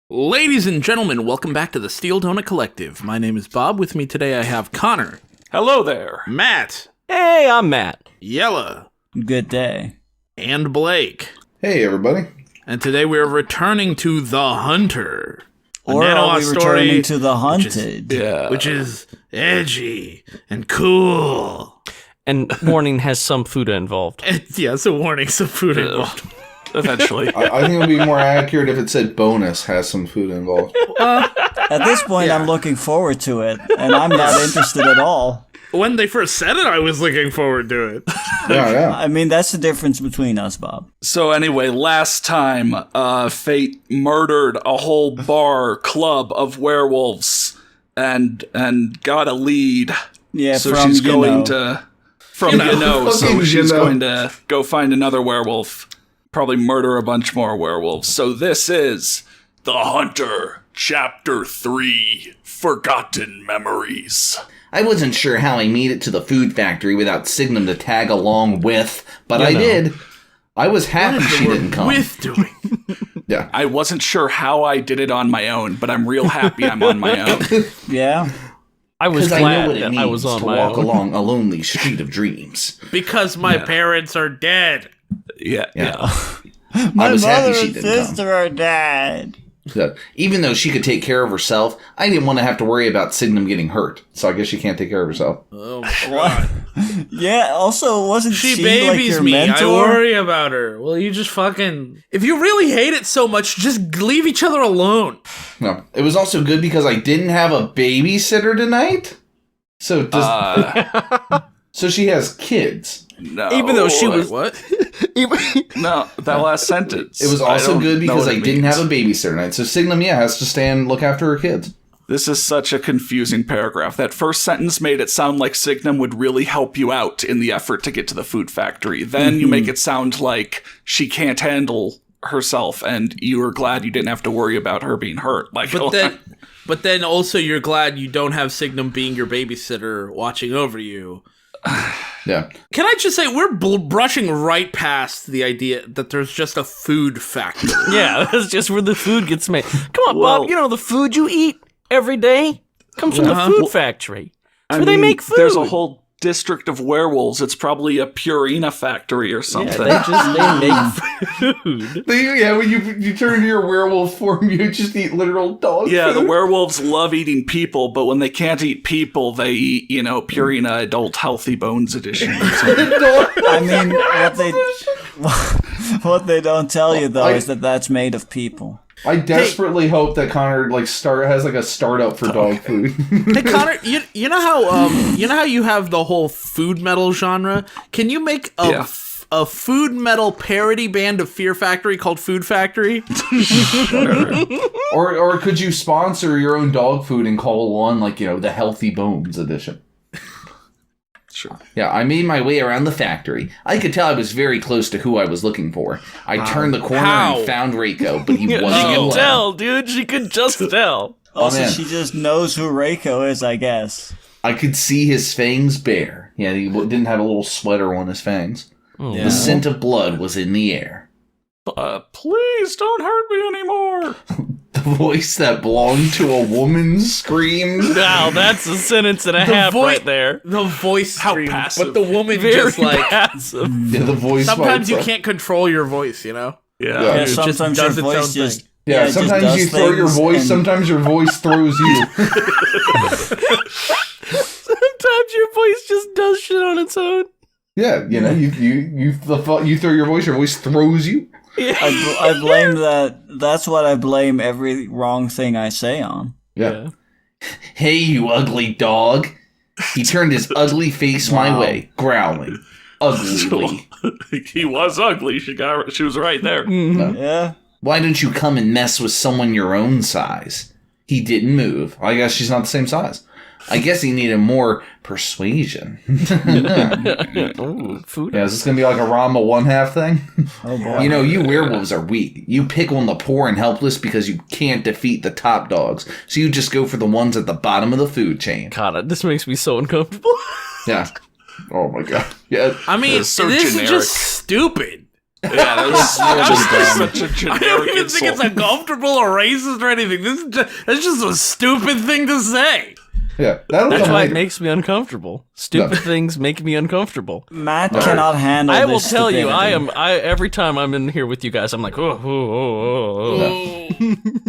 Ladies and gentlemen, welcome back to the Steel Donut Collective. My name is Bob. With me today I have Connor. Hello there. Matt. Hey, I'm Matt. Yella. Good day. And Blake. Hey, everybody. And today we are returning to The Hunter. Or are we returning to The Hunted? Which is edgy and cool. And warning, has some food involved. Yeah, so warning, some food involved. Eventually. I think it would be more accurate if it said bonus has some food involved. At this point, I'm looking forward to it, and I'm not interested at all. When they first said it, I was looking forward to it. Yeah. I mean, that's the difference between us, Bob. So anyway, last time, Fate murdered a whole club of werewolves and got a lead. Yeah, so from she's you going know. to so she's going to go find another werewolf. Probably murder a bunch more werewolves. So this is The Hunter, Chapter 3, Forgotten Memories. I wasn't sure how I made it to the food factory without Signum to tag along with, but I did. I was happy she didn't come. With doing. Yeah. I wasn't sure how I did it on my own, but I'm real happy I'm on my own. Yeah. I was Because I know glad what it that means I was on to my walk own. along a lonely street of dreams. Because my parents are dead. Yeah. I was happy she didn't come. are dead. So, even though she could take care of herself, I didn't want to have to worry about Signum getting hurt. So I guess she can't take care of herself. Oh my god. Yeah, also, wasn't She she babies like your me. mentor? I worry about her. Well, you just fucking... If you really hate it so much, just leave each other alone. No, it was also good because I didn't have a babysitter tonight. So so she has kids. No. Even though she was... What? No, that last sentence. It was also good because I didn't have a babysitter tonight. So Signum, has to stay and look after her kids. This is such a confusing paragraph. That first sentence made it sound like Signum would really help you out in the effort to get to the food factory. Then you make it sound like she can't handle herself, and you were glad you didn't have to worry about her being hurt. But then also you're glad you don't have Signum being your babysitter watching over you. Yeah. Can I just say, we're brushing right past the idea that there's just a food factory. Yeah, that's just where the food gets made. Come on, Bob, you know the food you eat every day comes from the food factory. That's where they make food. There's a whole district of werewolves. It's probably a Purina factory or something. They make food. When you turn into your werewolf form, you just eat literal dog Yeah, food. the werewolves love eating people, but when they can't eat people, they eat, Purina Adult Healthy Bones Edition or something. I mean, what they don't tell you, though, is that that's made of people. I desperately hope that Connor has a startup for dog food. Hey Connor, you know how you have the whole food metal genre? Can you make a food metal parody band of Fear Factory called Food Factory? or could you sponsor your own dog food and call one the Healthy Bones edition? Sure. Yeah, I made my way around the factory. I could tell I was very close to who I was looking for. I turned the corner and found Reiko, but he wasn't She could alone. tell, dude. She could just tell. Also, man. she just knows who Reiko is, I guess. I could see his fangs bare. Yeah, he didn't have a little sweater on his fangs. Yeah. The scent of blood was in the air. Please don't hurt me anymore. The voice that belonged to a woman screamed. Wow, that's a sentence and a half right there. The voice How scream, passive. but the woman Very just passive. Yeah, the voice. sometimes you might- can't control your voice, Yeah. Yeah, It just sometimes does your its voice own just... thing. Yeah, it just sometimes does you throw your things voice. and- Sometimes your voice throws you. Sometimes your voice just does shit on its own. Yeah, you throw your voice throws you. I blame that. That's what I blame every wrong thing I say on. Yeah. Hey, you ugly dog. He turned his ugly face my way, growling. Uglily. He was ugly. She was right there. Yeah. Why don't you come and mess with someone your own size? He didn't move. I guess she's not the same size. I guess he needed more persuasion. Ooh, food. Yeah, is this gonna be like a Rama 1/2 thing? Oh boy. You know, you werewolves are weak. You pick on the poor and helpless because you can't defeat the top dogs. So you just go for the ones at the bottom of the food chain. God, this makes me so uncomfortable. Yeah. Oh my god. Yeah. I mean, It's so this generic. is just stupid. Yeah, that's just such a I generic don't even think insult. it's uncomfortable or racist or anything. That's just a stupid thing to say. Yeah, that'll That's come why it later. makes me uncomfortable. Stupid things make me uncomfortable. Matt cannot handle I will this tell you, stupidity. every time I'm in here with you guys, I'm like, oh.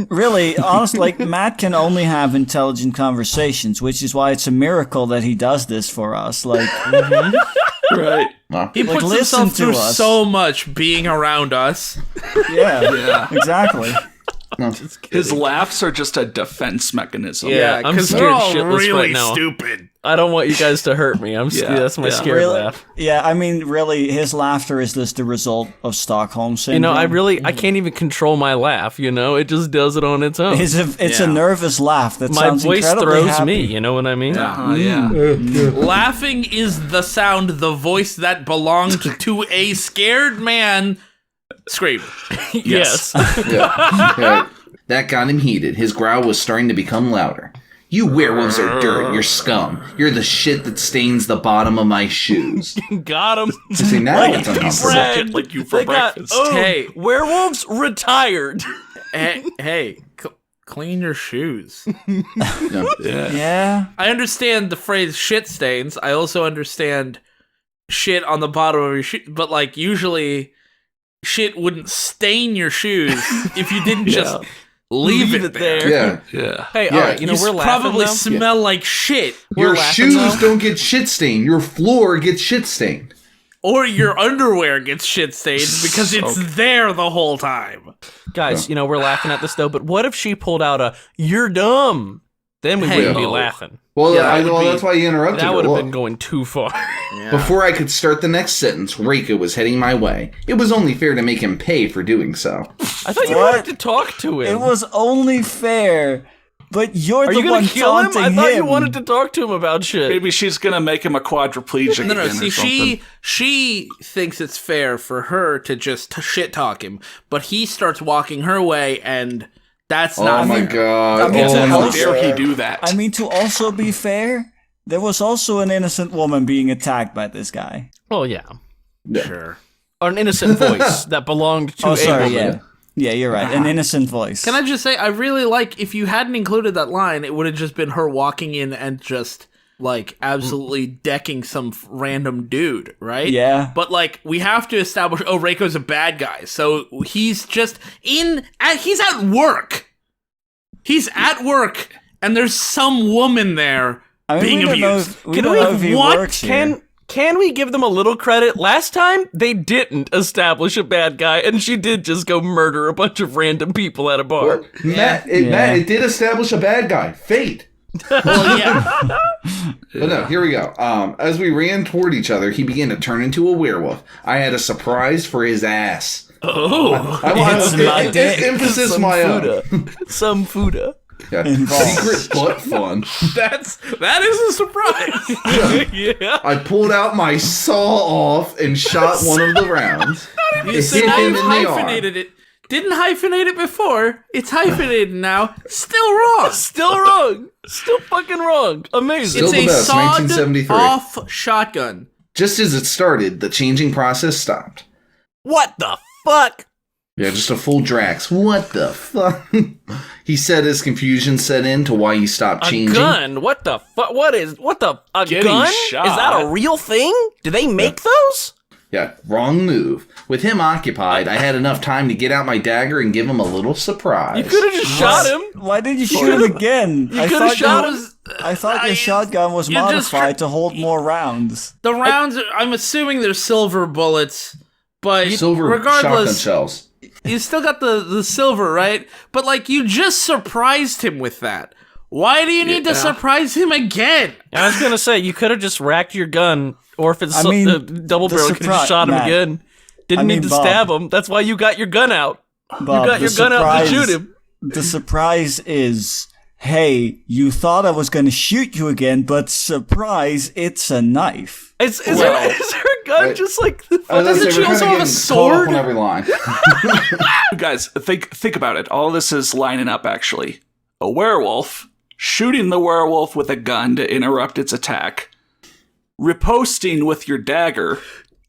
Really, honestly, like, Matt can only have intelligent conversations, which is why it's a miracle that he does this for us. Like, Right. He puts listen himself to through us. so much being around us. yeah, exactly. His laughs are just a defense mechanism. Yeah, I'm because scared we're all shitless really right now. stupid. I don't want you guys to hurt me. That's my scared Really, laugh. yeah, I mean, really, his laughter is just the result of Stockholm syndrome. I can't even control my laugh. It just does it on its own. It's a nervous laugh that My sounds voice incredibly throws happy. me. You know what I mean? Yeah. Laughing is the sound, the voice that belonged to a scared man. Scream. Yes. Yeah. That got him heated. His growl was starting to become louder. You werewolves are dirt. You're scum. You're the shit that stains the bottom of my shoes. Got him. See, now it's uncomfortable. Suck it like you for They got breakfast. Hey. werewolves retired. Hey, clean your shoes. Yeah. I understand the phrase shit stains. I also understand shit on the bottom of your shoe, but like usually shit wouldn't stain your shoes if you didn't just leave it there. Yeah. Yeah. Hey, Yeah, all right, You we're laughing probably now. smell like shit, Your laughing shoes now? don't get shit stained. Your floor gets shit stained. or your underwear gets shit stained because it's there the whole time. Guys, we're laughing at this though, but what if she pulled out a "you're dumb"? Then we wouldn't be no. laughing. Well, Yeah, that would be- that's why you interrupted That her. would have Look, been going too far. before I could start the next sentence, Reika was heading my way. It was only fair to make him pay for doing so. I thought you What? wanted to talk to him. It was only fair, but you're Are the you one gonna kill him? taunting I thought him. you wanted to talk to him about shit. Maybe she's gonna make him a quadriplegic No, again see, or something. she thinks it's fair for her to just shit talk him, but he starts walking her way, and that's Oh not my fair. god. I mean, Oh to my How also- dare he do that? I mean, to also be fair, there was also an innocent woman being attacked by this guy. Oh yeah, Sure. or an innocent voice that belonged to Oh, a sorry, woman. yeah, you're right. An innocent voice. Can I just say, I really like, if you hadn't included that line, it would have just been her walking in and just, like, absolutely decking some random dude, right? Yeah. But, like, we have to establish, Reiko's a bad guy. So he's just he's at work. He's at work, and there's some woman there I mean, being we don't know abused. if, we don't know if he what? works here. Can we give them a little credit? Last time they didn't establish a bad guy, and she did just go murder a bunch of random people at a bar. Matt, it did establish a bad guy. Fate. Well, yeah. But no, here we go. As we ran toward each other, he began to turn into a werewolf. I had a surprise for his ass. Oh, It's my dick. Emphasis some my own. fuda. Some fuda. Yeah. Involved. Secret butt fun. that is a surprise. Yeah. I pulled out my saw off and shot one of the rounds. It So hit now him you've in the arm. hyphenated it. Didn't hyphenate it before. It's hyphenated now. Still wrong. Still wrong. Still fucking wrong. Amazing. Still It's the a best, 1973. sawed-off shotgun. Just as it started, the changing process stopped. What the fuck? Yeah, just a full Drax. What the fuck? He said as confusion set in to why he stopped A changing. gun? What the fuck? A Getting gun? shot. Is that a real thing? Do they make those? Yeah, wrong move. With him occupied, I had enough time to get out my dagger and give him a little surprise. You could have just shot him. Why did you shoot him again? You could have shot him. I thought your shotgun was you're just modified to hold more rounds. The rounds, I'm assuming they're silver bullets, but Silver shotgun regardless, shells. you still got the silver, right? But like, you just surprised him with that. Why do you need to surprise him again? I was gonna say you could have just racked your gun, or if it's I mean, double barrel, you could have just shot him Matt, again. Didn't I mean, need to Bob. stab him. That's why you got your gun out. Bob, You got your gun out to shoot him. The surprise is, hey, you thought I was going to shoot you again, but surprise, it's a knife. Is her gun just like the Doesn't she also have a sword? On every line. You guys, think about it. All this is lining up, actually. A werewolf, shooting the werewolf with a gun to interrupt its attack, riposting with your dagger,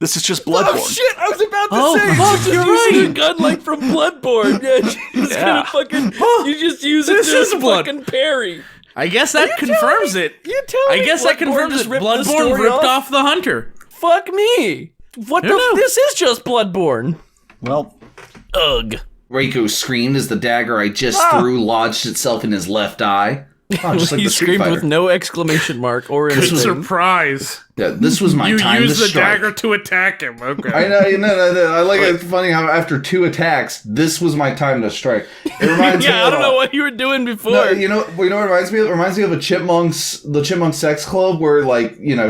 This is just Oh Bloodborne. shit! I was about to Oh, say, fuck, you're you're using right. a gun like from Bloodborne. Yeah, she's gonna fucking. You just use it This to is blood. fucking parry. I guess that confirms it. You telling I me guess that Bloodborne confirms just it. ripped the Bloodborne story ripped off the hunter. Fuck me. What Who the? knew? This is just Bloodborne. Well, Ugh. Reiko screamed as the dagger I just threw lodged itself in his left eye. Oh, just like He the Street screamed Fighter. with no exclamation mark or Good anything. surprise. Yeah, this was my You time use to the strike. dagger to attack him. Okay. I know, I like it. Funny how after 2 attacks, this was my time to strike. It reminds me Yeah, I of don't know what you were doing before. No, you know what it reminds me of? It reminds me of the Chipmunk Sex Club, where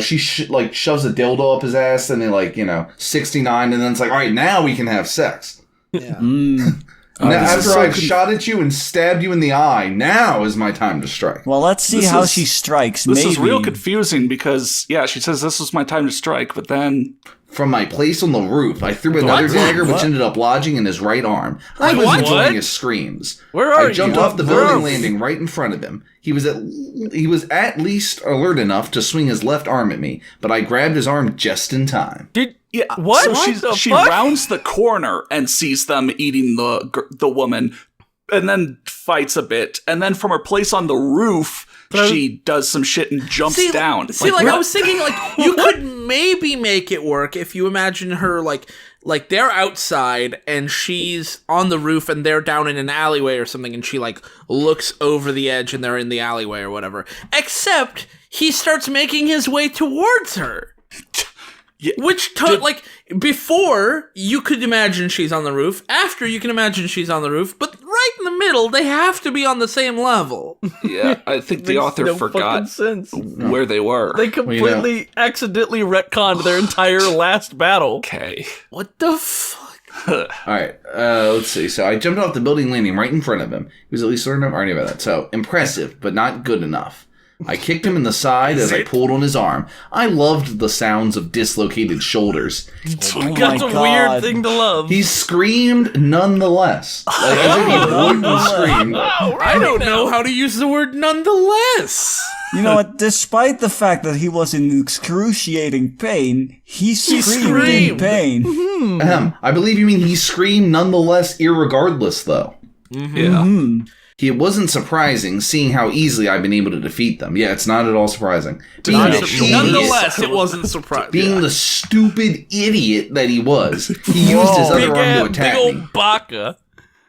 she shoves a dildo up his ass, and they 69, and then it's like, all right, now we can have sex. Now, after I've shot at you and stabbed you in the eye, now is my time to strike. well, let's see how she strikes. This Maybe. is real confusing because, yeah, she says this was my time to strike, but then From my place on the roof, I threw another dagger, which ended up lodging in his right arm. I was What? enjoying his screams. Where are I jumped you? off the Where building are- landing right in front of him. He was at least alert enough to swing his left arm at me, but I grabbed his arm just in time. Did yeah, what? So What the she fuck? rounds the corner and sees them eating the woman, and then fights a bit, and then from her place on the roof, she does some shit and jumps down. I was thinking, you could maybe make it work if you imagine her, like they're outside and she's on the roof and they're down in an alleyway or something, and she, looks over the edge and they're in the alleyway or whatever. Except he starts making his way towards her. Yeah, Which, before, you could imagine she's on the roof. After, you can imagine she's on the roof. But right in the middle, they have to be on the same level. yeah, I think the Makes author no forgot fucking sense. where they were. They completely accidentally retconned their entire last battle. Okay. What the fuck? Alright, let's see. So I jumped off the building landing right in front of him. He was at least alert enough. I already about that. So, impressive, but not good enough. I kicked him in the side as I pulled on his arm. I loved the sounds of dislocated shoulders. Oh That's my a God. weird thing to love. He screamed nonetheless. As if he wouldn't scream. I don't know how to use the word nonetheless. You know what? Despite the fact that he was in excruciating pain, he screamed in screamed. pain. I believe you mean he screamed nonetheless, irregardless, though. Yeah. It wasn't surprising, seeing how easily I've been able to defeat them. Yeah, it's not at all surprising. Nonetheless, it wasn't surprising. Being the stupid idiot that he was, he used his other arm to Big attack me. old baka.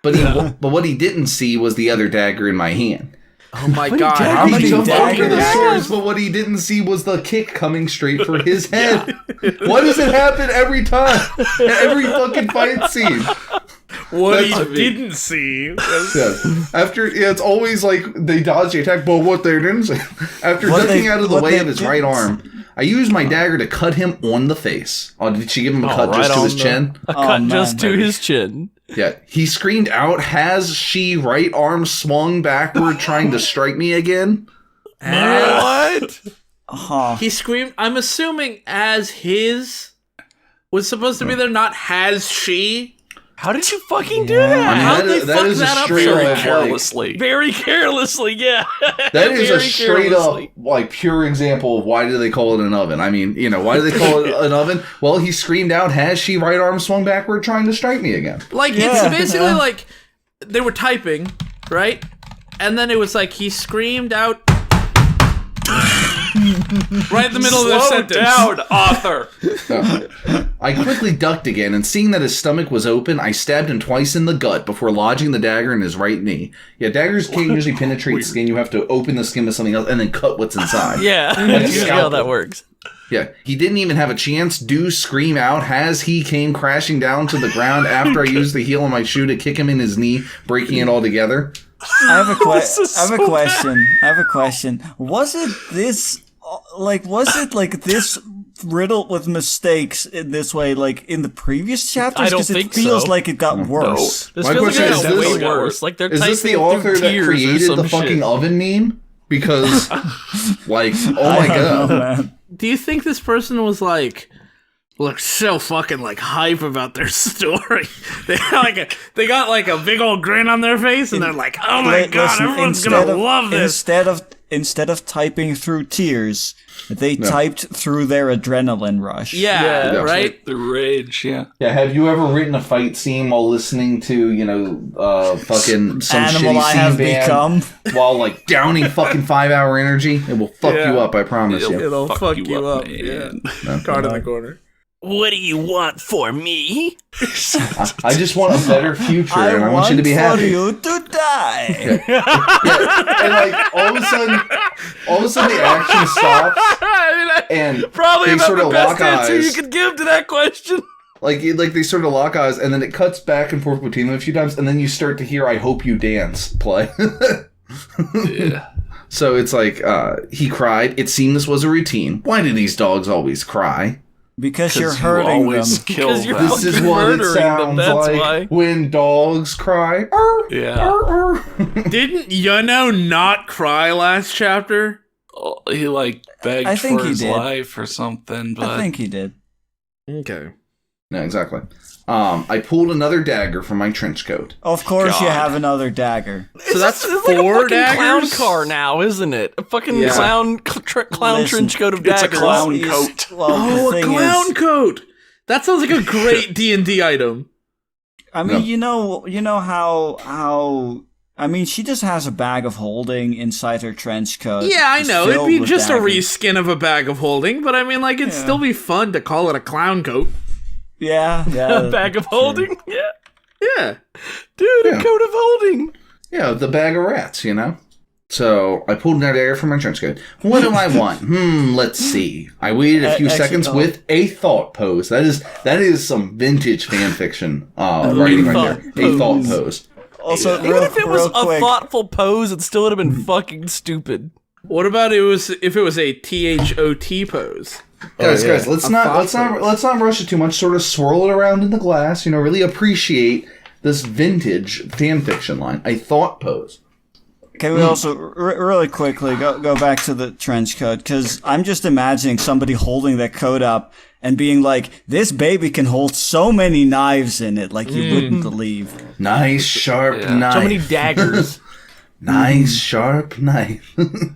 But what he didn't see was the other dagger in my hand. Oh my god. How He many jumped over the daggers? stairs, but what he didn't see was the kick coming straight for his head. Why does it happen every time? Every fucking fight scene. What he That's- didn't see. It's always like they dodge the attack, but what they didn't say. After What ducking they- out of the what way they of his didn't right arm, I used my dagger to cut him on the face. Oh, did she give him a cut right just to on his the- chin? A cut man. just to his chin. Yeah. He screamed out, has she right arm swung backward trying to strike me again? What? Huh. He screamed, I'm assuming as his was supposed to be there, not has she. How did you fucking do that? How'd they that fuck is a that up straight so up, bad? like- Carelessly. Very carelessly, yeah. That is a Very straight up, carelessly. pure example of Why do they call it an oven? I mean, why do they call it an oven? Well, he screamed out, has she right arm swung backward trying to strike me again? Like, Yeah, it's basically yeah. like they were typing, right? And then it was like he screamed out right in the middle of their Slow sentence. down, author. I quickly ducked again, and seeing that his stomach was open, I stabbed him twice in the gut before lodging the dagger in his right knee. Yeah, daggers can't usually penetrate skin. You have to open the skin with something else and then cut what's inside. Yeah, that's usually how that works. Yeah, he didn't even have a chance to scream out as he came crashing down to the ground after I used the heel of my shoe to kick him in his knee, breaking it all together. I have a question. is I have a so question. I have a question. Was it this riddled with mistakes in this way, like in the previous chapters? I don't 'Cause think it feels so. like it got worse. This My feels like question it is, got is way this- worse. Like they're Is this the typing author through that tears or created some the fucking shit. oven meme? Because, like, oh my I don't know, god. man. Do you think this person was like, look so fucking like hype about their story? They got like a big old grin on their face, and they're like, "Oh my god, Listen, everyone's instead gonna of- love this." Instead of instead of typing through tears, they typed through their adrenaline rush. Yeah, right? Like the rage, yeah. Yeah, have you ever written a fight scene while listening to, fucking some Animal shitty I scene have band become. while, like, downing fucking 5-hour energy? It will fuck you up, I promise you. It'll fuck you up. man. Yeah. Card in the corner. What do you want for me? I just want a better future, and I want you to be for happy. you to die. And, like, all of a sudden the action stops, and Probably they about sort the of best lock answer you eyes. could give to that question. Like they sort of lock eyes, and then it cuts back and forth between them a few times, and then you start to hear "I Hope You Dance" play. Yeah. So it's like he cried. It seemed this was a routine. Why do these dogs always cry? Because you're You hurting always them. kill Because you're them. This is fucking what it murdering them, sounds that's like why. when dogs cry. Yeah. Didn't Yuno not cry last chapter? Oh, he like begged I think for he his did. life or something, but I think he did. Okay. No, exactly. I pulled another dagger from my trench coat. Of course you God. have another dagger. So that's It's like a 4 fucking daggers? clown car now, isn't it? A fucking Yeah. clown Listen, trench coat of it's a daggers. clown He's- coat. Well, Oh, the a thing clown is, coat! That sounds like a great D&D item. I mean, No. you know how. I mean, she just has a bag of holding inside her trench coat. Yeah, I just know. It'd filled be with just a daggers. reskin of a bag of holding, but I mean, like, it'd Yeah. still be fun to call it a clown coat. Yeah, yeah. A bag of holding? Yeah. Yeah. Dude, Yeah. a coat of holding. Yeah, the bag of rats, So I pulled another dagger from my trench coat. What do I want? Let's see. I waited a few Actually, seconds with a thought pose. That is some vintage fan fiction writing right there. A thought pose. Also, Even if it was real a quick, thoughtful pose, it still would have been fucking stupid. What about if it was a THOT pose? Guys, yeah. let's A not thought rush it too much. Sort of swirl it around in the glass. Really appreciate this vintage fan fiction line. A thought pose. can we also really quickly go back to the trench coat? Because I'm just imagining somebody holding that coat up and being like, "This baby can hold so many knives in it, like you wouldn't believe." Nice sharp knife. So many daggers. Nice sharp knife.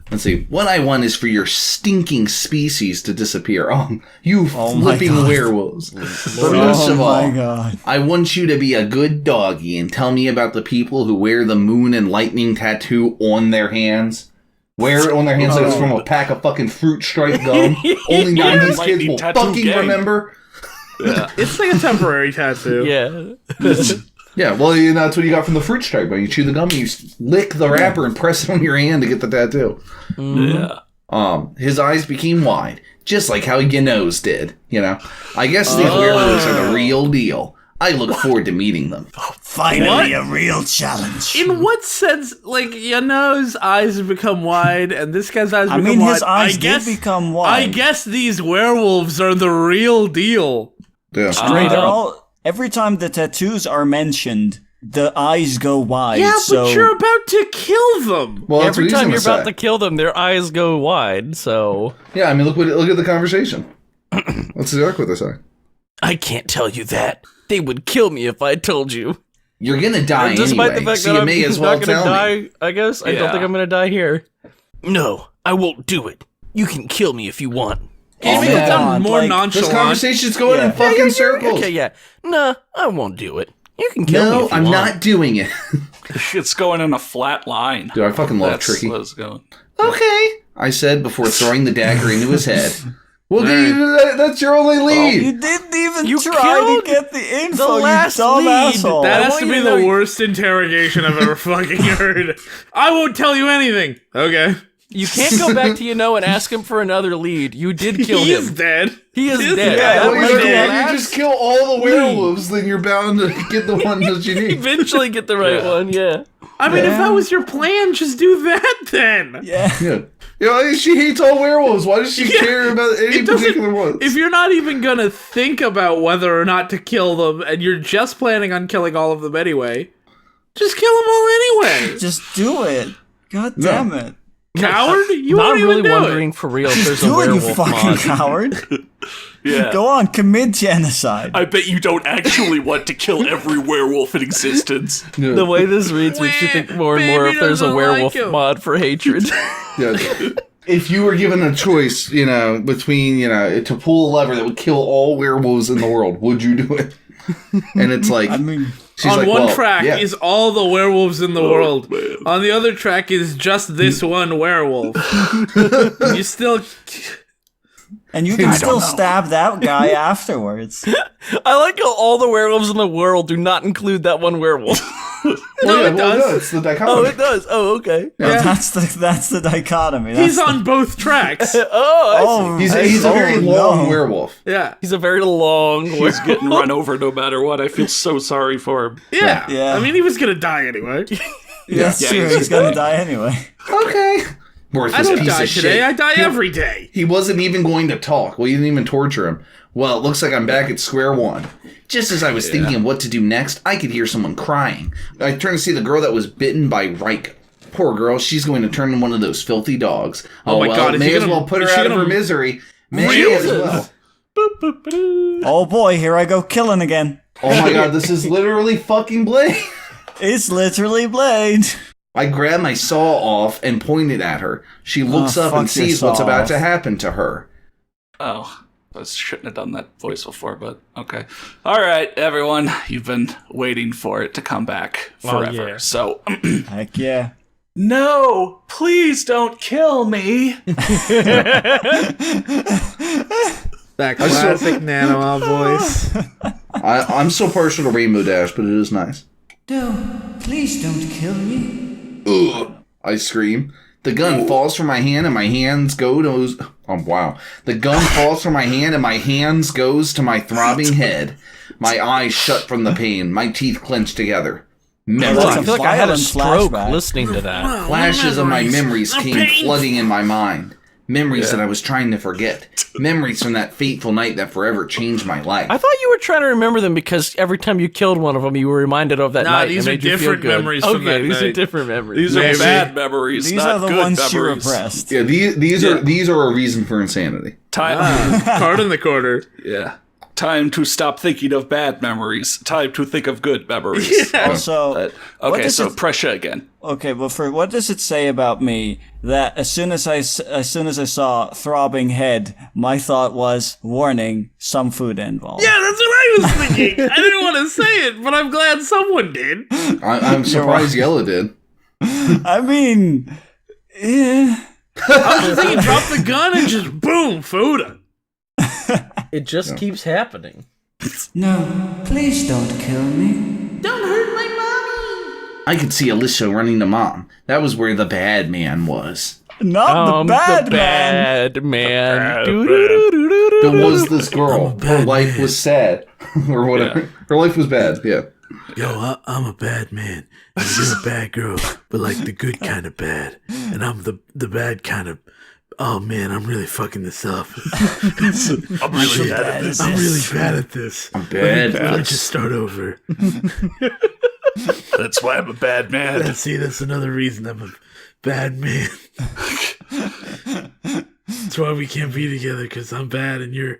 Let's see. What I want is for your stinking species to disappear. Oh, you Oh my flipping God. werewolves. But most Oh of all, my god. I want you to be a good doggy and tell me about the people who wear the moon and lightning tattoo on their hands. Wear it on their hands like it's from a pack of fucking fruit stripe gum. Only 90s kids Lightning will tattoo fucking gang. remember. It's like a temporary tattoo. Yeah. Yeah, well, that's what you got from the fruit stripe gum. You chew the gum, and you lick the wrapper and press it on your hand to get the tattoo. Yeah. His eyes became wide, just like how Yano's did. I guess these werewolves are the real deal. I look forward to meeting them. Finally, a real challenge. In what sense, like, Yano's eyes have become wide, and this guy's eyes I become mean, wide? his eyes did become wide. I guess these werewolves are the real deal. Yeah. Straight They're up. all. Every time the tattoos are mentioned, the eyes go wide. Yeah, so but you're about to kill them. Well, that's Every what he's time gonna you're about say. to kill them, their eyes go wide, so... Yeah, I mean, look at the conversation. Let's look what they say. I can't tell you that. They would kill me if I told you. You're gonna die Despite anyway, the fact so that you may I'm as well not gonna tell die, me. I guess. I don't Yeah. think I'm gonna die here. No, I won't do it. You can kill me if you want. Can you Oh, make it man. sound more Like, nonchalant? This conversation's going in Yeah. fucking circles. Okay, yeah. Nah, I won't do it. You can kill me No, if you I'm want. not doing it. It's going in a flat line. Dude, I fucking love That's Tricky. what it's going. Okay, I said before throwing the dagger into his head. Well, that's your only lead. you didn't even You try killed to get the info. the last you dumb lead. asshole. That I has want to you be to the know- worst interrogation I've ever fucking heard. I won't tell you anything. Okay. You can't go back to and ask him for another lead. You did kill He's him. dead. He is He's dead. dead. That Well, was you the last- just kill all the werewolves, then you're bound to get the one that you need. Eventually get the right Yeah. one, yeah. I mean, if Yeah. that was your plan, just do that then. Yeah. Yeah. She hates all werewolves. Why does she Yeah. care about any It doesn't- particular ones? If you're not even gonna think about whether or not to kill them, and you're just planning on killing all of them anyway, just kill them all anyway. Just do it. God damn it. Coward? You Now won't I'm really even do wondering for real if there's a Do it, you werewolf fucking mod. coward. Yeah. Go on, commit genocide. I bet you don't actually want to kill every werewolf in existence. The way this reads makes you think more and more Baby if there's a doesn't werewolf like him. mod for hatred. Yeah. If you were given a choice, between, to pull a lever that would kill all werewolves in the world, would you do it? And it's like, I mean, she's On like, one well, track yeah. is all the werewolves in the world. man. On the other track is just this one werewolf. You still... and you can still stab that guy afterwards. I like how all the werewolves in the world do not include that one werewolf. No, it does. No, it's the dichotomy. Oh, it does. Oh, okay. That's the dichotomy. He's That's on both tracks. Oh, I see. He's a very long no. werewolf. Yeah. He's a very long He's getting run over no matter what. I feel so sorry for him. Yeah. Yeah. I mean, he was going to die anyway. That's Yeah, true. He's gonna die anyway. Okay. Worthless I don't piece die of today. shit. I die every day. He wasn't even going to talk. Well, you didn't even torture him. Well, it looks like I'm back at square one. Just as I was thinking of what to do next, I could hear someone crying. I turned to see the girl that was bitten by Rike. Poor girl, she's going to turn into one of those filthy dogs. Oh my God, is may she as gonna- well put her is she out of her gonna- misery. May as well. Oh boy, here I go killing again. Oh my God, this is literally fucking Blade. It's literally Blade. I grabbed my saw off and pointed at her. She looks up fuck and your sees what's saw about off. to happen to her. Oh, I shouldn't have done that voice before, but okay. All right, everyone, you've been waiting for it to come back forever. yeah. So, Heck yeah. no, please don't kill me. That classic Nanoha voice. I'm so partial to Rainbow Dash, but it is nice. No, please don't kill me. Ugh, I scream. The gun falls from my hand and my hands go to... Oh, wow. The gun falls from my hand and my hands goes to my throbbing head. My eyes shut from the pain. My teeth clench together. Memories. That's I feel like I had a Violent stroke flashback. listening to that. Flashes of my memories I'm came painful. flooding in my mind. Memories that I was trying to forget. Memories from that fateful night that forever changed my life. I thought you were trying to remember them because every time you killed one of them, you were reminded of that Nah, night. these It are made you feel different good. memories from that these are night. different memories. These Maybe. are bad memories, These not are the good ones she memories. repressed. Yeah, these are a reason for insanity. Time, Card in the corner. yeah. Time to stop thinking of bad memories. Time to think of good memories. Also, But, what okay, does so it- pressure again. okay, but for what does it say about me that as soon as I saw throbbing head, my thought was warning, some food involved. Yeah, that's what I was thinking. I didn't want to say it, but I'm glad someone did. I'm surprised Yella did. I mean, eh. I was just thinking, drop the gun and just boom, food. It just keeps happening. No, please don't kill me. I could see Alicia running to Mom. That was where the bad man was. Not the bad man. bad man. Bad Doo-doo-doo-doo-doo. There was this girl. Her life was sad. Or whatever. Yeah. Her life was bad, yeah. Yo, I'm a bad man. And you're a bad girl, but like the good kind of bad. And I'm the bad kind of. Oh man, I'm really fucking this up. I'm really bad at this. I'm really bad at this. I'm bad. Let me just start over. That's why I'm a bad man. See, that's another reason I'm a bad man. That's why we can't be together, because I'm bad and you're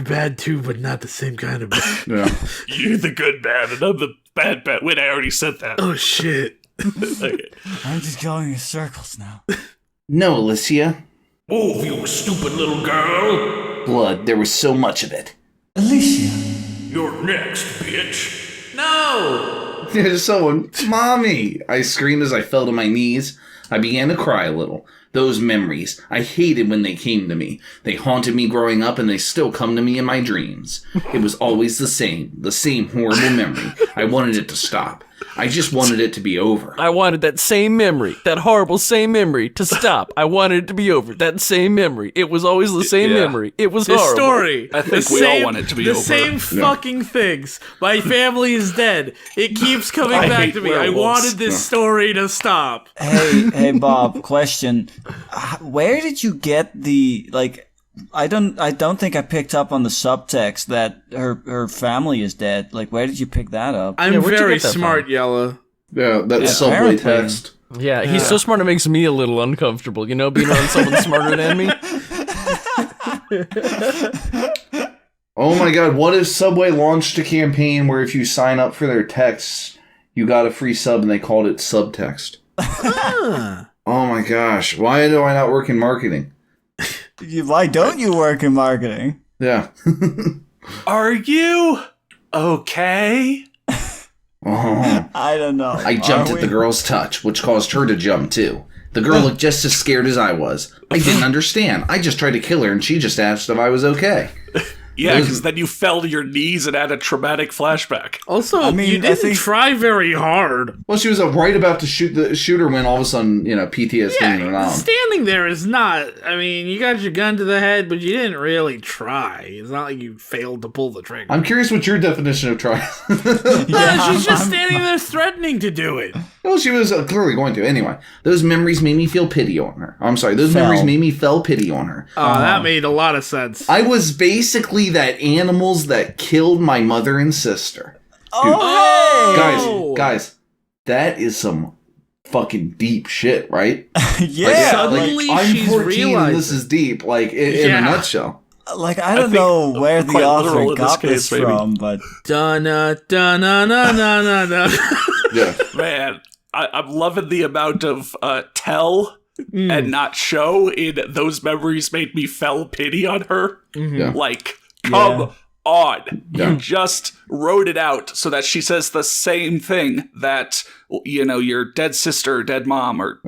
bad too, but not the same kind of bad. Yeah. You're the good man, and I'm the bad man. Wait, I already said that. Oh shit. Okay. I'm just going in circles now. No, Alicia. Oh, you stupid little girl. Blood, there was so much of it. Alicia. You're next, bitch. No. There's someone. Mommy! I screamed as I fell to my knees. I began to cry a little. Those memories. I hated when they came to me. They haunted me growing up and they still come to me in my dreams. It was always the same horrible memory. I wanted it to stop. I just wanted it to be over. I wanted that same memory, that horrible same memory, to stop. I wanted it to be over. That same memory. It was always the same Yeah. memory. It was This horrible. story. I think the we all same- want it to be the over. same fucking things. My family is dead. It keeps coming I back hate to me. I werewolves. wanted this story to stop. Hey, Bob. Question: where did you get the like? I don't think I picked up on the subtext that her family is dead. Like, where did you pick that up? I'm where'd you very get that smart, Yella. Yeah, that Yeah, subway apparently. text. Yeah, he's so smart it makes me a little uncomfortable, being around someone smarter than me. Oh my god, what if Subway launched a campaign where if you sign up for their texts, you got a free sub and they called it subtext? Oh my gosh, why do I not work in marketing? Why don't you work in marketing? Yeah. Are you okay? Oh. I don't know. I jumped at the girl's touch, which caused her to jump too. The girl looked just as scared as I was. I didn't understand. I just tried to kill her and she just asked if I was okay. Yeah, because then you fell to your knees and had a traumatic flashback. Also, I mean, you didn't try very hard. Well, she was right about to shoot her when all of a sudden, PTSD went Yeah, on. standing there is not. I mean, you got your gun to the head, but you didn't really try. It's not like you failed to pull the trigger. I'm curious what your definition of try. No, she's just standing there threatening to do it. Well, she was clearly going to. Anyway, those memories made me feel pity on her. I'm sorry, those Fell. memories made me fell pity on her. Oh, that made a lot of sense. I was basically that animals that killed my mother and sister. Oh, Guys, that is some fucking deep shit, right? hey! Yeah. Suddenly I'm she's 14 and realizing. this is deep, like in a nutshell. Like, I don't think know where the quite literal author in this got case, this maybe. from, but Dun-na, dun-na-na-na-na-na. Yeah. Man, I'm loving the amount of tell and not show in those memories made me fell pity on her. Yeah. Like, come on. Yeah. You just wrote it out so that she says the same thing that, your dead sister, dead mom, or,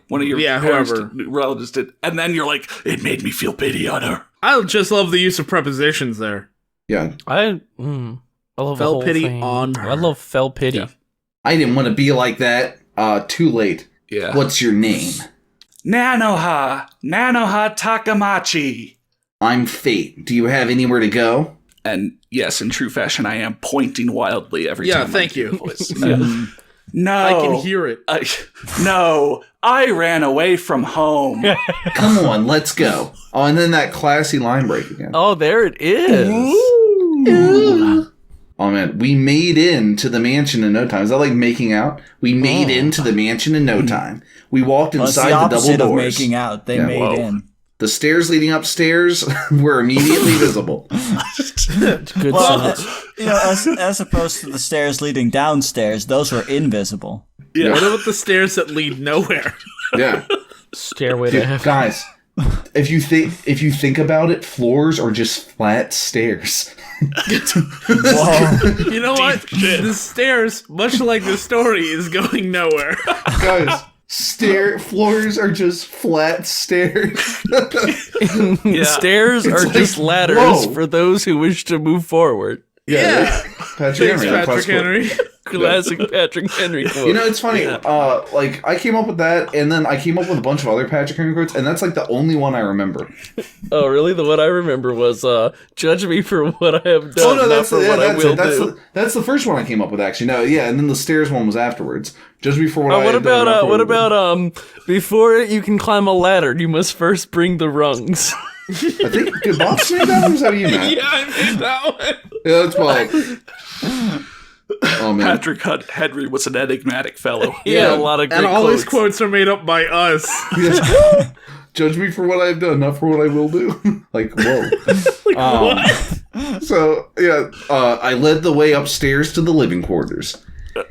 one of your parents, whoever. relatives did. And then you're like, it made me feel pity on her. I just love the use of prepositions there. Yeah. I love the Fell whole pity thing. on her. I love fell pity. Yeah. I didn't want to be like that. Too late. Yeah. What's your name? Nanoha Takamachi. I'm Fate. Do you have anywhere to go? And yes, in true fashion, I am pointing wildly every Yeah, time. thank you. No, I can hear it. No, I ran away from home. Come on, let's go. Oh, and then that classy line break again. Oh, there it is. Oh man, we made into the mansion in no time. Is that like making out? We made into the mansion in no time. We walked well, it's inside the the double opposite of doors. making out. They Yeah, made whoa. in. The stairs leading upstairs were immediately visible. Good Well, sentence. as opposed to the stairs leading downstairs, those were invisible. Yeah. What about the stairs that lead nowhere? Yeah, Stairway to dude, heaven. guys. If you think about it, floors are just flat stairs. Whoa. You know what? shit. The stairs, much like the story, is going nowhere. Guys, floors are just flat stairs. Yeah. Stairs are like, just ladders whoa. for those who wish to move forward. Yeah. Patrick Thanks, Henry. Patrick Henry. Classic Patrick Henry quote. It's funny. Like I came up with that, and then I came up with a bunch of other Patrick Henry quotes, and that's like the only one I remember. Oh, really? The one I remember was, judge me for what I have done, Oh no, not for what I will do. That's the first one I came up with actually. No, yeah, and then the stairs one was afterwards. Judge me for what I What have done. not for what I will do. about, before you can climb a ladder, you must first bring the rungs. I think did Bob say that one? Was that you, Matt? Yeah, I made that one. Yeah, that's Bob. Oh man. Patrick Henry was an enigmatic fellow. Yeah, a lot of great And all quotes. his quotes are made up by us. Yeah. Judge me for what I have done, not for what I will do. Like, whoa. So, yeah, I led the way upstairs to the living quarters.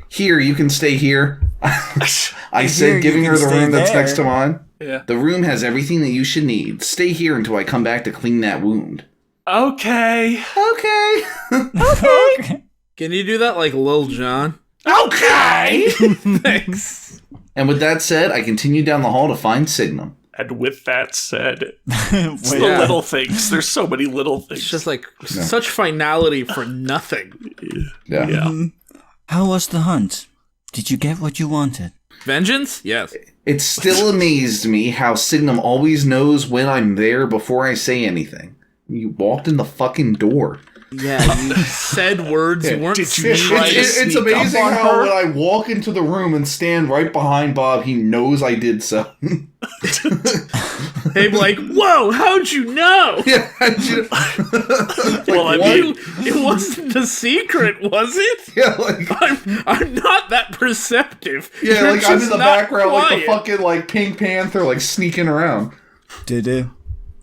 Here, you can stay here. I Here, said, you giving can her the stay room that's there. next to mine. Yeah. The room has everything that you should need. Stay here until I come back to clean that wound. Okay. Okay. Okay. Can you do that like Lil Jon? Okay. Thanks. And with that said, I continue down the hall to find Signum. And with that said, it's the Wait, little things. There's so many little things. It's just like such finality for nothing. Yeah. yeah. how was the hunt? Did you get what you wanted? Vengeance? Yes. It still amazed me how Signum always knows when I'm there before I say anything. You walked in the fucking door. Yeah, you said words you weren't Did you saying. try to It's sneak amazing up on how her? when I walk into the room and stand right behind Bob, he knows I did so. They'd be like, "Whoa, how'd you know?" Yeah. Well, I mean, it wasn't a secret, was it? Yeah, like I'm not that perceptive. yeah, You're like I'm in just the not background, like the quiet. fucking like Pink Panther, like sneaking around. Do-do.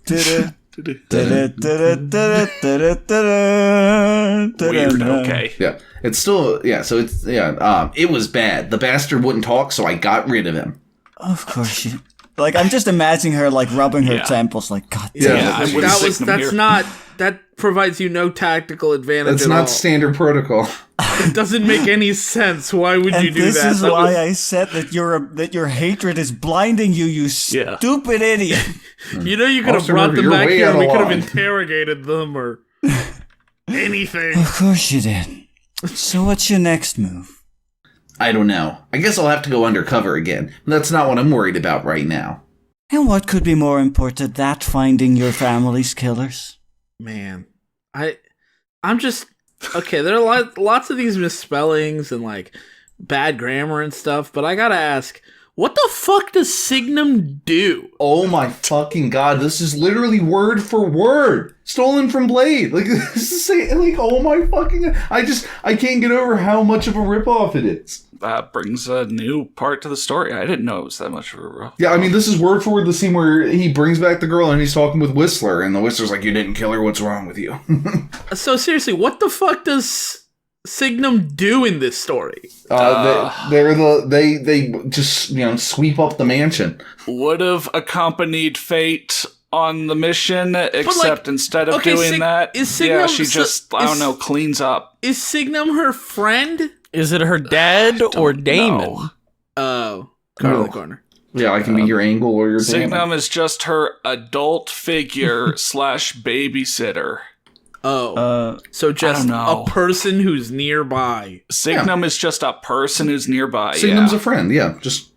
Do-do. Weird, okay. Yeah, it's still So it's it was bad. The bastard wouldn't talk, so I got rid of him. Of course you. Like, I'm just imagining her, like, rubbing her Yeah. temples, like, God Yeah. damn. Yeah, I wouldn't stick them That's here. not. That provides you no tactical advantage. That's at not all. standard protocol. It doesn't make any sense. Why would you And do this that? is That why was- I said that your hatred is blinding you, you Yeah. stupid idiot. You know, you could have Officer brought Murphy, them you're back way here out and we of could have line. interrogated them or anything. Of course you did. So what's your next move? I don't know. I guess I'll have to go undercover again. That's not what I'm worried about right now. And what could be more important than finding your family's killers? Man, I'm just okay. There are lots of these misspellings and like bad grammar and stuff, but I gotta ask, what the fuck does Signum do? Oh my fucking god! This is literally word for word stolen from Blade. Like this is like oh my fucking! I can't get over how much of a ripoff it is. That brings a new part to the story. I didn't know it was that much of a rough. Yeah, I mean, this is word for word the scene where he brings back the girl and he's talking with Whistler, and the Whistler's like, "You didn't kill her. What's wrong with you?" So seriously, what the fuck does Signum do in this story? They just sweep up the mansion. Would have accompanied Fate on the mission, except instead of okay, doing that, is Signum- she just, I don't know, cleans up. Is Signum her friend? Is it her dad or Damon? know. Oh, car in No. the corner. Yeah, I can be your angle or your Signum Damon. is just her adult figure / babysitter. Oh, so just don't know. a person who's nearby. Signum is just a person who's nearby. Signum's yeah. a friend. Yeah, just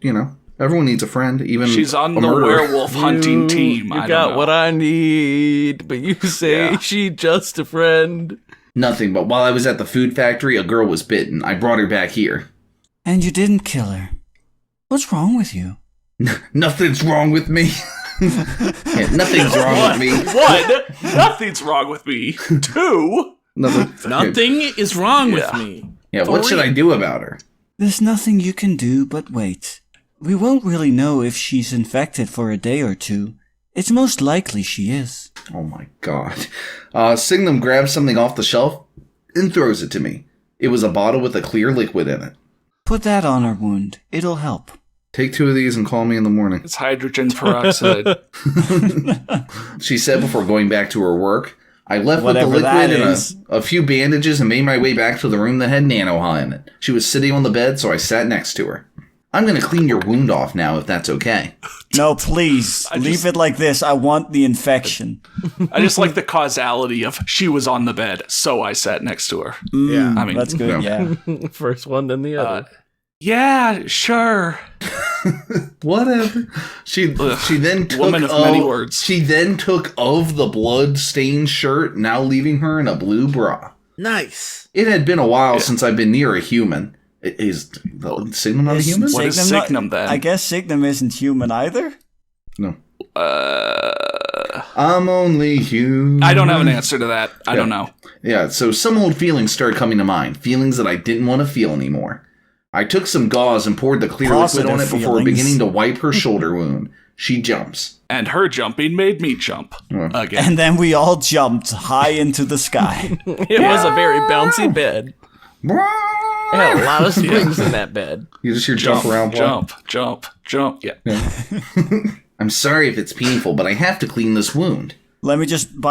everyone needs a friend. Even She's on a the murderer. werewolf hunting team. You I don't got know. what I need, but you say Yeah. she just a friend. Nothing. But while I was at the food factory, a girl was bitten. I brought her back here. And you didn't kill her. What's wrong with you? Nothing's wrong with me. Yeah, nothing's wrong with me. One, nothing's wrong with me. Two, Nothing is wrong with Yeah. me. Yeah, what should I do about her? There's nothing you can do but wait. We won't really know if she's infected for a day or two. It's most likely she is. Oh my god. Signum grabs something off the shelf and throws it to me. It was a bottle with a clear liquid in it. Put that on her wound. It'll help. Take 2 of these and call me in the morning. it's hydrogen peroxide. She said before going back to her work. I left Whatever with the that liquid and is. a few bandages and made my way back to the room that had Nanoha in it. She was sitting on the bed, so I sat next to her. I'm going to clean your wound off now, if that's okay. No, please. Leave it like this. I want the infection. I just like the causality of she was on the bed, so I sat next to her. Yeah. I mean, That's good, yeah. First one, then the other. yeah, sure. Whatever. She then took Woman of many words. She then took of the blood-stained shirt, now leaving her in a blue bra. Nice. It had been a while since I've been near a human. Is the Signum not a human? What is not- Signum, then? I guess Signum isn't human either. No. I'm only human. I don't have an answer to that. I don't know. Yeah, so some old feelings started coming to mind. Feelings that I didn't want to feel anymore. I took some gauze and poured the clear Positive liquid on it before feelings. beginning to wipe her shoulder wound. She jumps. And her jumping made me jump again. And then we all jumped high into the sky. It was a very bouncy bed. It had a lot of springs in that bed. You just hear jump around. jump. Yeah. I'm sorry if it's painful, but I have to clean this wound. By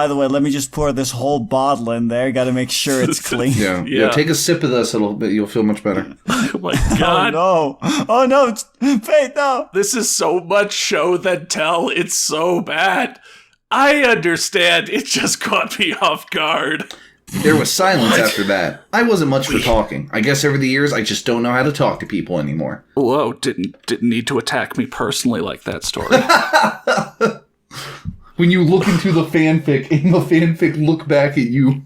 the way, let me just pour this whole bottle in there. Gotta make sure it's clean. Yeah. Take a sip of this. You'll feel much better. Oh my Oh god. no. Oh no, it's Faith, no. This is so much show than tell. It's so bad. I understand. It just caught me off guard. There was silence after that. I wasn't much for talking. I guess over the years, I just don't know how to talk to people anymore. Whoa, didn't need to attack me personally like that story. When you look into the fanfic, and the fanfic look back at you.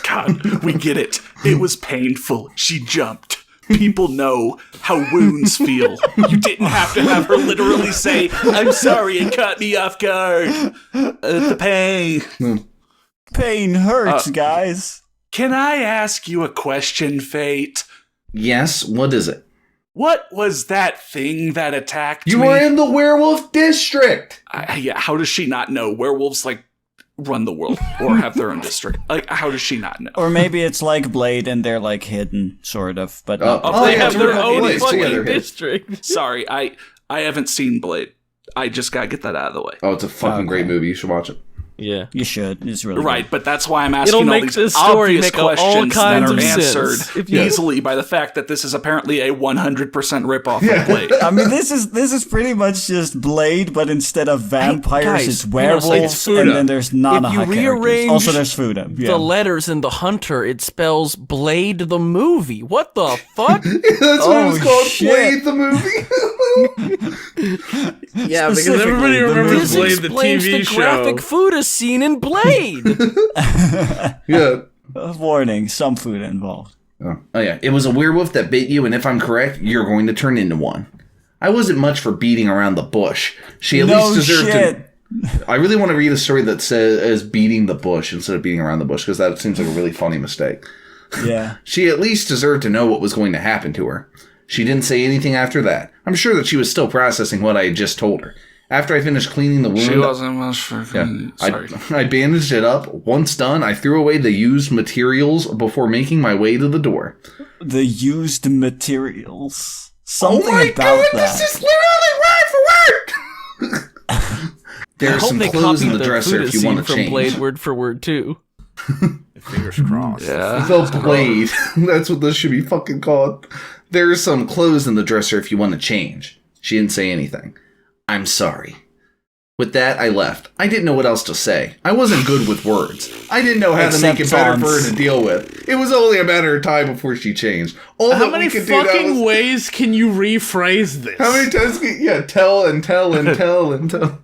God, we get it. It was painful. She jumped. People know how wounds feel. You didn't have to have her literally say, I'm sorry, it caught me off guard. The pain. Pain hurts, guys. Can I ask you a question, Fate? Yes, what is it? What was that thing that attacked me? You were in the werewolf district. Yeah, how does she not know? Werewolves, like, run the world or have their own district. Like, how does she not know? Or maybe it's like Blade and they're like hidden, sort of. But They have their own Blades fucking together. district. Sorry, I haven't seen Blade. I just gotta get that out of the way. Oh, it's a fucking great movie. You should watch it. Yeah. you should. It's really Right, but that's why I'm asking It'll all make these this story obvious make all questions that kinds are of sense. answered If you- easily by the fact that this is apparently a 100% ripoff of Blade. I mean, this is pretty much just Blade, but instead of vampires, guys, it's you know, werewolves, it's Fuda. and then there's Nanoha If you characters. rearrange Also, there's Fuda. Yeah. The letters in the Hunter, it spells Blade the movie. What the fuck? That's what it was called. shit. Blade the movie. Yeah, because Specifically, everybody the remembers This Blade the explains TV the show. graphic Fuda scene in Blade. Yeah. Warning, some Fuda involved. Oh yeah, it was a werewolf that bit you, and if I'm correct, you're going to turn into one. I wasn't much for beating around the bush. She at No least deserved shit. to. I really want to read a story that says beating the bush instead of beating around the bush, because that seems like a really funny mistake. Yeah. She at least deserved to know what was going to happen to her. She didn't say anything after that. I'm sure that she was still processing what I had just told her. After I finished cleaning the wound, She wasn't much for... Sorry. I bandaged it up. Once done, I threw away the used materials before making my way to the door. The used materials. Something Oh my about god, that. this is literally word for word! There's some clothes in the dresser if you want to from change. Blade word for word too. Fingers crossed. Yeah. The blade. That's what this should be fucking called. There's some clothes in the dresser if you want to change. She didn't say anything. I'm sorry. With that, I left. I didn't know what else to say. I wasn't good with words. I didn't know how to make it better for her to deal with. It was only a matter of time before she changed. All How that many we could do now fucking was, ways can you rephrase this? how many times can tell and tell and tell and tell.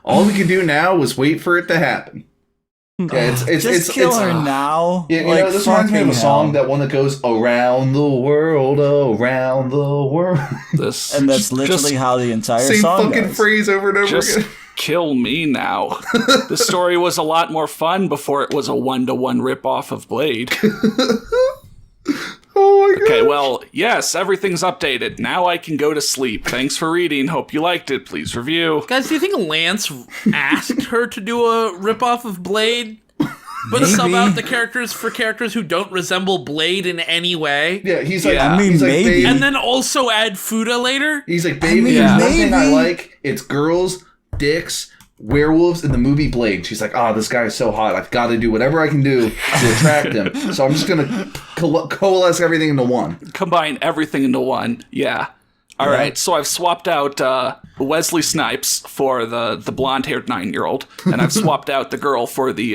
All we could do now was wait for it to happen. Yeah, Just kill her now. Yeah, you Like, know, this reminds me of a fucking song, hell. that one that goes around the world, around the world. This, And that's literally just, how the entire Same song fucking goes. phrase over and over just again. kill me now. The story was a lot more fun before it was a 1-to-1 ripoff of Blade. Oh my god. Okay, well, yes, everything's updated. Now I can go to sleep. Thanks for reading. Hope you liked it. Please review. Guys, do you think Lance asked her to do a ripoff of Blade? But sub out the characters for characters who don't resemble Blade in any way? Yeah, he's like, Yeah. I mean, he's like, maybe. babe, And then also add Fuda later? he's like, baby, mean, there's one thing I maybe. like. It's girls, dicks, werewolves, and the movie Blade. She's like, this guy is so hot. I've got to do whatever I can do to attract him. So I'm just going to coalesce everything into one. Combine everything into one. Yeah. All right, so I've swapped out Wesley Snipes for the blonde-haired 9-year-old, and I've swapped out the girl for the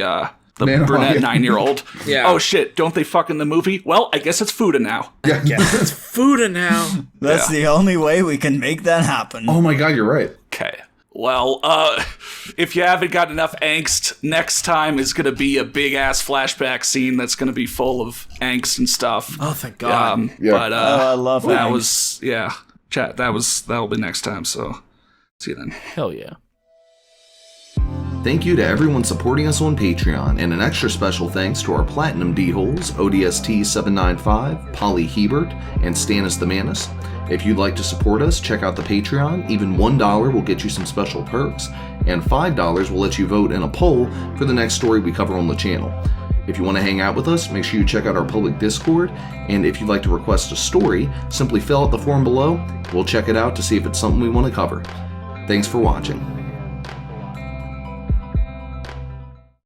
Man, brunette yeah. 9-year-old. Yeah. Oh shit! Don't they fuck in the movie? Well, I guess it's Fuda now. Yeah. It's Fuda now. That's the only way we can make that happen. Oh my god, you're right. Okay. Well, if you haven't got enough angst, next time is gonna be a big ass flashback scene that's gonna be full of angst and stuff. Oh, thank God. Yeah. But I love that angst. was chat. That'll be next time. So see you then. Hell yeah. Thank you to everyone supporting us on Patreon, and an extra special thanks to our Platinum D-Holes, ODST795, Polly Hebert, and Stannis the Manus. If you'd like to support us, check out the Patreon. Even $1 will get you some special perks, and $5 will let you vote in a poll for the next story we cover on the channel. If you want to hang out with us, make sure you check out our public Discord, and if you'd like to request a story, simply fill out the form below. We'll check it out to see if it's something we want to cover. Thanks for watching.